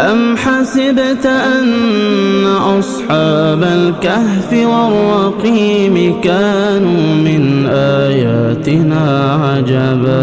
أم حسبت أن أصحاب الكهف والرقيم كانوا من آياتنا عجبا।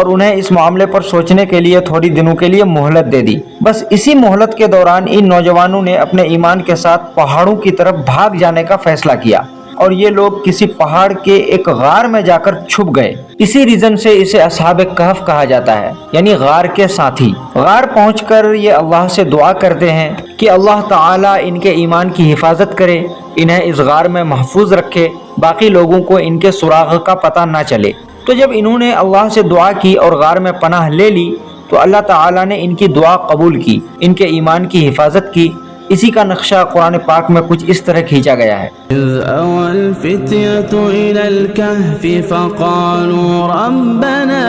اور انہیں اس معاملے پر سوچنے کے لیے تھوڑی دنوں کے لیے مہلت دے دی۔ بس اسی مہلت کے دوران ان نوجوانوں نے اپنے ایمان کے ساتھ پہاڑوں کی طرف بھاگ جانے کا فیصلہ کیا اور یہ لوگ کسی پہاڑ کے ایک غار میں جا کر چھپ گئے۔ اسی ریزن سے اسے اصحاب کہف کہا جاتا ہے، یعنی غار کے ساتھی۔ غار پہنچ کر یہ اللہ سے دعا کرتے ہیں کہ اللہ تعالیٰ ان کے ایمان کی حفاظت کرے، انہیں اس غار میں محفوظ رکھے، باقی لوگوں کو ان کے سراغ کا پتہ نہ چلے۔ تو جب انہوں نے اللہ سے دعا کی اور غار میں پناہ لے لی تو اللہ تعالیٰ نے ان کی دعا قبول کی، ان کے ایمان کی حفاظت کی۔ اسی کا نقشہ قرآن پاک میں کچھ اس طرح کھینچا گیا ہے۔ إذ أوى الفتية إلى الكهف فقالوا ربنا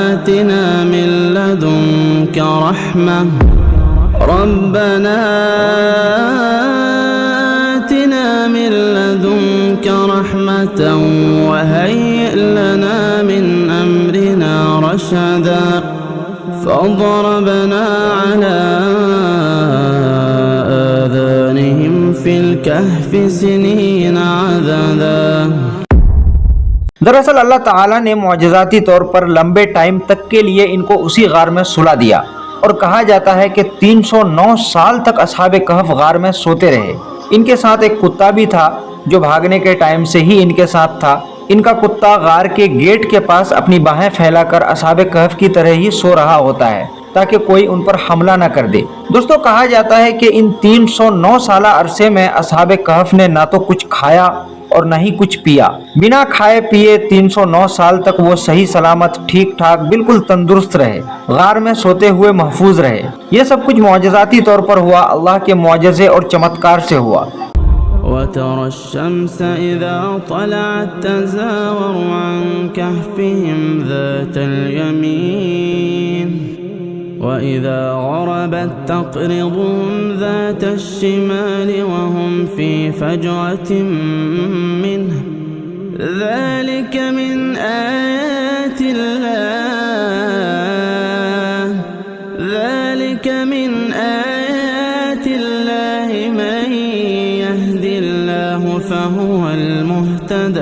آتنا من لدنك رحمة وهيئ لنا من أمرنا رشدا فضربنا على آذانهم في الكهف سنين عددا۔ دراصل اللہ تعالیٰ نے معجزاتی طور پر لمبے ٹائم تک کے لیے ان کو اسی غار میں سلا دیا، اور کہا جاتا ہے کہ 309 سال تک اصحاب کہف غار میں سوتے رہے۔ ان کے ساتھ ایک کتا بھی تھا جو بھاگنے کے ٹائم سے ہی ان کے ساتھ تھا۔ ان کا کتا غار کے گیٹ کے پاس اپنی باہیں پھیلا کر اصحاب کہف کی طرح ہی سو رہا ہوتا ہے تاکہ کوئی ان پر حملہ نہ کر دے۔ دوستو کہا جاتا ہے کہ ان 309 سالہ عرصے میں اصحاب کہف نے نہ تو کچھ کھایا اور نہ ہی کچھ پیا۔ بنا کھائے پیے 309 سال تک وہ صحیح سلامت، ٹھیک ٹھاک، بالکل تندرست رہے، غار میں سوتے ہوئے محفوظ رہے۔ یہ سب کچھ معجزاتی طور پر ہوا، اللہ کے معجزے اور چمتکار سے ہوا۔ وترى الشمس إذا طلعت تزاور عن كهفهم ذات اليمين وإذا غربت تقرضهم ذات الشمال وهم في فجوة منه ذلك من آيات الله من يهد الله فهو المهتد۔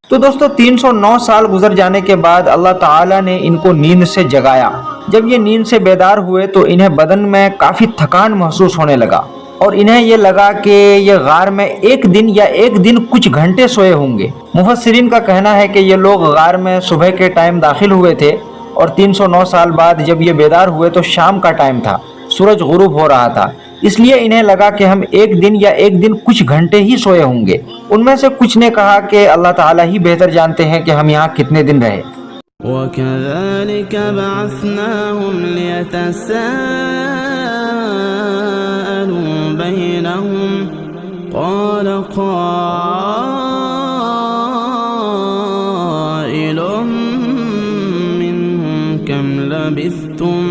تو دوستو 309 سال گزر جانے کے بعد اللہ تعالیٰ نے ان کو نیند سے جگایا۔ جب یہ نیند سے بیدار ہوئے تو انہیں بدن میں کافی تھکان محسوس ہونے لگا، اور انہیں یہ لگا کہ یہ غار میں ایک دن کچھ گھنٹے سوئے ہوں گے۔ مفسرین کا کہنا ہے کہ یہ لوگ غار میں صبح کے ٹائم داخل ہوئے تھے، اور 309 سال بعد جب یہ بیدار ہوئے تو شام کا ٹائم تھا، سورج غروب ہو رہا تھا، اس لیے انہیں لگا کہ ہم ایک دن کچھ گھنٹے ہی سوئے ہوں گے۔ ان میں سے کچھ نے کہا کہ اللہ تعالیٰ ہی بہتر جانتے ہیں کہ ہم یہاں کتنے دن رہے۔ وَكَذَلِكَ بَعَثْنَاهُمْ لِيَتَسَاءَلُوا بَيْنَهُمْ قَالَ قَائِلٌ مِّنْهُمْ كَمْ لَبِثْتُمْ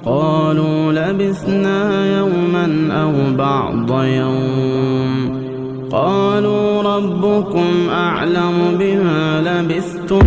قَالُوا لَبِثْنَا يَوْمًا أَوْ بَعْضَ يَوْمٍ قَالُوا رَبُّكُمْ أَعْلَمُ بِمَا لَبِثْتُمْ۔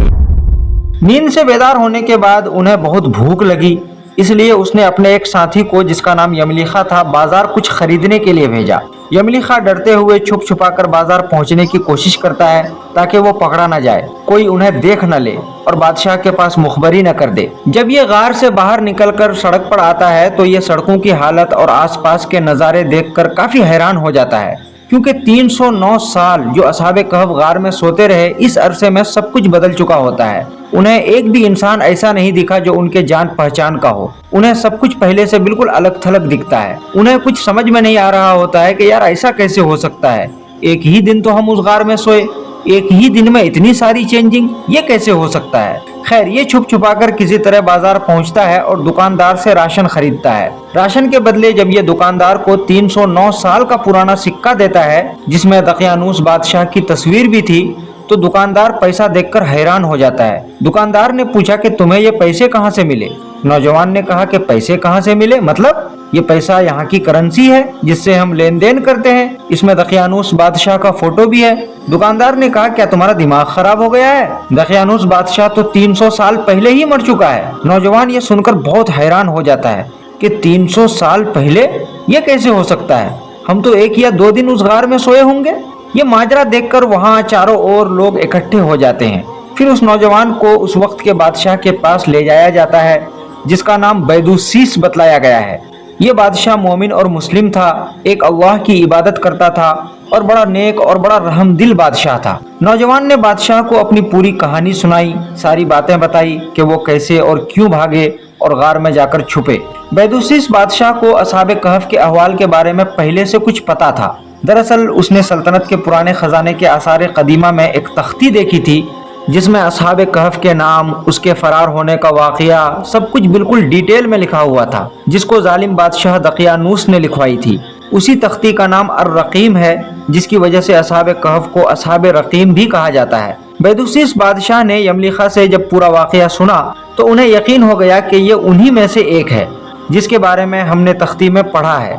نیند سے بیدار ہونے کے بعد انہیں بہت بھوک لگی، اس لیے اس نے اپنے ایک ساتھی کو جس کا نام یملیخا تھا بازار کچھ خریدنے کے لیے بھیجا۔ یملیخا ڈرتے ہوئے چھپ چھپا کر بازار پہنچنے کی کوشش کرتا ہے تاکہ وہ پکڑا نہ جائے، کوئی انہیں دیکھ نہ لے اور بادشاہ کے پاس مخبری نہ کر دے۔ جب یہ غار سے باہر نکل کر سڑک پر آتا ہے تو یہ سڑکوں کی حالت اور آس پاس کے نظارے دیکھ کر کافی حیران ہو جاتا ہے، کیونکہ 309 سال جو اصحاب کہف غار میں سوتے رہے، اس عرصے میں سب کچھ بدل چکا ہوتا ہے۔ انہیں ایک بھی انسان ایسا نہیں دکھا جو ان کے جان پہچان کا ہو، انہیں سب کچھ پہلے سے بالکل الگ تھلگ دکھتا ہے۔ انہیں کچھ سمجھ میں نہیں آ رہا ہوتا ہے کہ یار ایسا کیسے ہو سکتا ہے، ایک ہی دن تو ہم اس غار میں سوئے، ایک ہی دن میں اتنی ساری چینجنگ، یہ کیسے ہو سکتا ہے۔ خیر یہ چھپ چھپا کر کسی طرح بازار پہنچتا ہے اور دکاندار سے راشن خریدتا ہے۔ راشن کے بدلے جب یہ دکاندار کو 309 سال کا پرانا سکہ دیتا ہے جس میں دقیانوس بادشاہ کی تصویر بھی تھی، تو دکاندار پیسہ دیکھ کر حیران ہو جاتا ہے۔ دکاندار نے پوچھا کہ تمہیں یہ پیسے کہاں سے ملے؟ نوجوان نے کہا کہ پیسے کہاں سے ملے مطلب؟ یہ پیسہ یہاں کی کرنسی ہے جس سے ہم لین دین کرتے ہیں، اس میں دقیانوس بادشاہ کا فوٹو بھی ہے۔ دکاندار نے کہا کیا تمہارا دماغ خراب ہو گیا ہے؟ دقیانوس بادشاہ تو 300 سال پہلے ہی مر چکا ہے۔ نوجوان یہ سن کر بہت حیران ہو جاتا ہے کہ 300 سال پہلے یہ کیسے ہو سکتا ہے؟ ہم تو 1 یا 2 دن اس غار میں سوئے ہوں گے۔ یہ ماجرا دیکھ کر وہاں چاروں اور لوگ اکٹھے ہو جاتے ہیں۔ پھر اس نوجوان کو اس وقت کے بادشاہ کے پاس لے جایا جاتا ہے جس کا نام بیدوسیس بتلایا گیا ہے۔ یہ بادشاہ مومن اور مسلم تھا، ایک اللہ کی عبادت کرتا تھا اور بڑا نیک اور بڑا رحم دل بادشاہ تھا۔ نوجوان نے بادشاہ کو اپنی پوری کہانی سنائی، ساری باتیں بتائی کہ وہ کیسے اور کیوں بھاگے اور غار میں جا کر چھپے۔ بیدوسیس بادشاہ کو اصحاب کہف کے احوال کے بارے میں پہلے سے کچھ پتا تھا۔ دراصل اس نے سلطنت کے پرانے خزانے کے آثار قدیمہ میں ایک تختی دیکھی تھی جس میں اصحاب کہف کے نام، اس کے فرار ہونے کا واقعہ، سب کچھ بالکل ڈیٹیل میں لکھا ہوا تھا، جس کو ظالم بادشاہ دقیانوس نے لکھوائی تھی۔ اسی تختی کا نام الرقیم ہے، جس کی وجہ سے اصحاب کہف کو اصحاب رقیم بھی کہا جاتا ہے۔ بیدوسیس بادشاہ نے یملیخا سے جب پورا واقعہ سنا تو انہیں یقین ہو گیا کہ یہ انہی میں سے ایک ہے جس کے بارے میں ہم نے تختی میں پڑھا ہے۔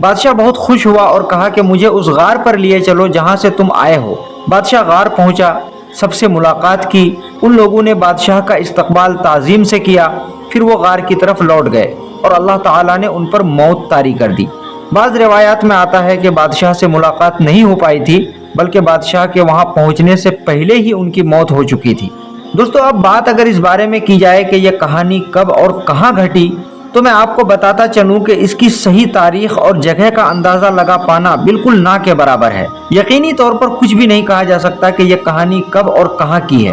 بادشاہ بہت خوش ہوا اور کہا کہ مجھے اس غار پر لیے چلو جہاں سے تم آئے ہو۔ بادشاہ غار پہنچا، سب سے ملاقات کی، ان لوگوں نے بادشاہ کا استقبال تعظیم سے کیا، پھر وہ غار کی طرف لوٹ گئے اور اللہ تعالیٰ نے ان پر موت طاری کر دی۔ بعض روایات میں آتا ہے کہ بادشاہ سے ملاقات نہیں ہو پائی تھی، بلکہ بادشاہ کے وہاں پہنچنے سے پہلے ہی ان کی موت ہو چکی تھی۔ دوستو، اب بات اگر اس بارے میں کی جائے کہ یہ کہانی کب اور کہاں گھٹی تو میں آپ کو بتاتا چلوں کہ اس کی صحیح تاریخ اور جگہ کا اندازہ لگا پانا بالکل نہ کے برابر ہے۔ یقینی طور پر کچھ بھی نہیں کہا جا سکتا کہ یہ کہانی کب اور کہاں کی ہے۔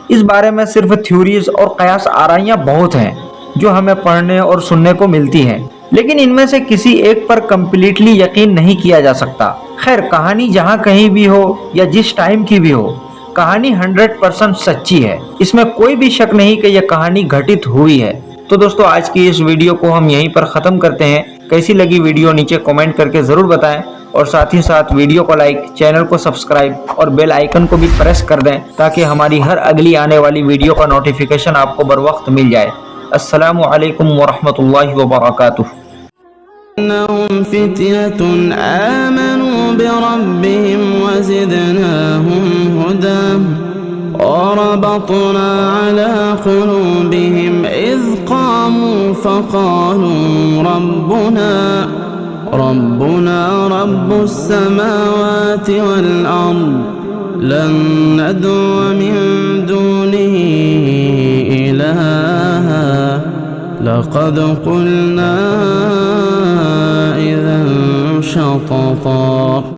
اس بارے میں صرف تھیوریز اور قیاس آرائیاں بہت ہیں جو ہمیں پڑھنے اور سننے کو ملتی ہیں، لیکن ان میں سے کسی ایک پر کمپلیٹلی یقین نہیں کیا جا سکتا۔ خیر، کہانی جہاں کہیں بھی ہو یا جس ٹائم کی بھی ہو، کہانی 100% سچی ہے، اس میں کوئی بھی شک نہیں کہ یہ کہانی گھٹت ہوئی ہے۔ تو دوستو، آج کی اس ویڈیو کو ہم یہیں پر ختم کرتے ہیں۔ کیسی لگی ویڈیو نیچے کمنٹ کر کے ضرور بتائیں، اور ساتھ ہی ساتھ ویڈیو کو لائک، چینل کو سبسکرائب اور بیل آئیکن کو بھی پریس کر دیں تاکہ ہماری ہر اگلی آنے والی ویڈیو کا نوٹیفیکیشن آپ کو بر وقت مل جائے۔ السلام علیکم ورحمۃ اللہ وبرکاتہ۔ إنهم فتية آمنوا بربهم وزدناهم هدى وربطنا على قلوبهم إذ قاموا فقالوا ربنا رب السماوات والأرض لن ندعو من دونه إلها لقد قلنا إذا شططا۔